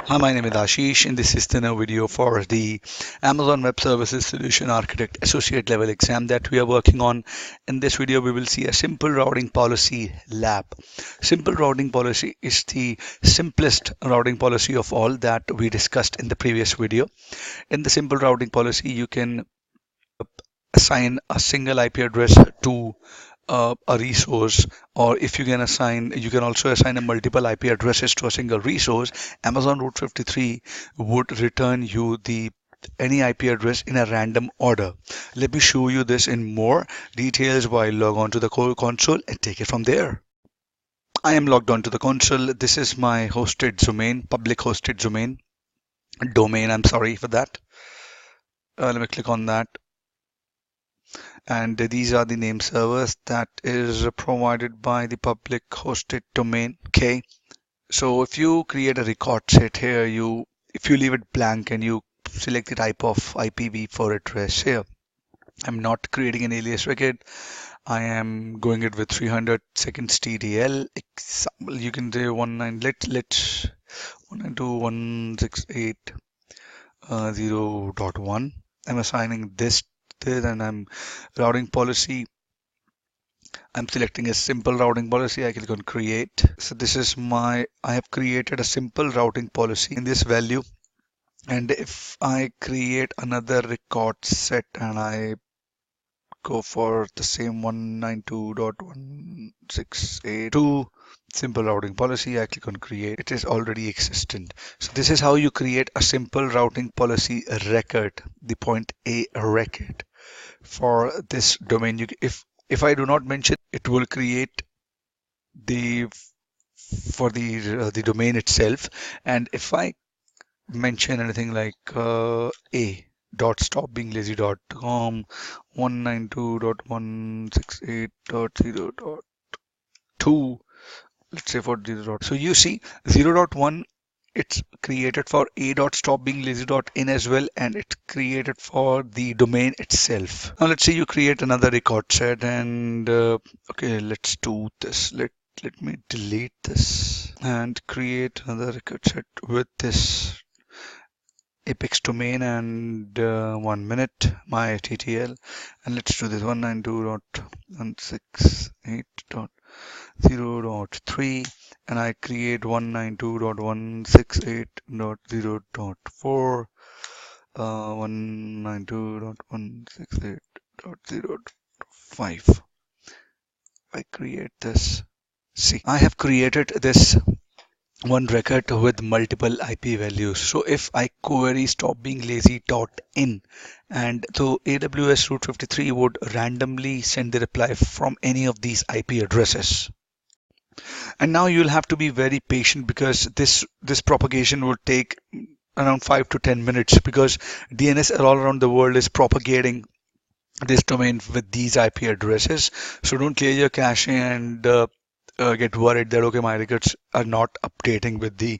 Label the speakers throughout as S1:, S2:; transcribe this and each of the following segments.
S1: Hi, my name is Ashish, and this is the new video for the Amazon Web Services Solution Architect Associate Level exam that we are working on. In this video, we will see a simple routing policy lab. Simple routing policy is the simplest routing policy of all that we discussed in the previous video. In the simple routing policy, you can assign a single IP address to a resource, or if you can also assign a multiple IP addresses to a single resource. Amazon Route 53 would return you the any IP address in a random order. Let me show you this in more details while log on to the console and take it from there. I am logged on to the console. This is my hosted domain, public hosted domain. I'm sorry for that. Let me click on that. And these are the name servers that is provided by the public hosted domain. Okay, so if you create a record set here, if you leave it blank and you select the type of IPv4 address here, I'm not creating an alias record. I am going it with 300 seconds TTL. Example, you can say let's 192.168.0.1. I'm assigning this and I'm routing policy. I'm selecting a simple routing policy. I click on create. So this is I have created a simple routing policy in this value. And if I create another record set and I go for the same 192.168.2 simple routing policy, I click on create. It is already existent. So this is how you create a simple routing policy record, the point A record for this domain. If I do not mention, it will create for the domain itself. And if I mention anything like a.stopbeinglazy.com 192.168.0.2, let's say for 0. So you see 0.1, it's created for a.stopbeinglazy.in as well, and it's created for the domain itself. Now let's say you create another record set, and okay, let's do this. Let me delete this and create another record set with this Apex domain and 1 minute my TTL, and let's do this 192.168.0.3, and I create 192.168.0.4, 192.168.0.5. I create this. See, I have created this one record with multiple IP values. So if I query stopbeinglazy.in, and so AWS Route 53 would randomly send the reply from any of these IP addresses. And now you'll have to be very patient, because this propagation would take around 5 to 10 minutes, because DNS all around the world is propagating this domain with these IP addresses. So don't clear your cache and get worried that okay, my records are not updating with the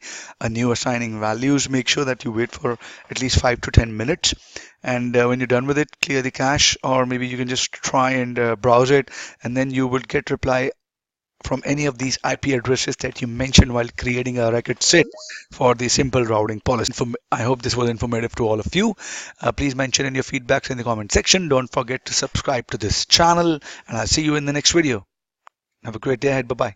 S1: new assigning values. Make sure that you wait for at least 5 to 10 minutes, and when you're done with it, clear the cache, or maybe you can just try and browse it, and then you will get reply from any of these IP addresses that you mentioned while creating a record set for the simple routing policy. I hope this was informative to all of you. Please mention in your feedbacks in the comment section. Don't forget to subscribe to this channel, and I'll see you in the next video. Have a great day ahead. Bye-bye.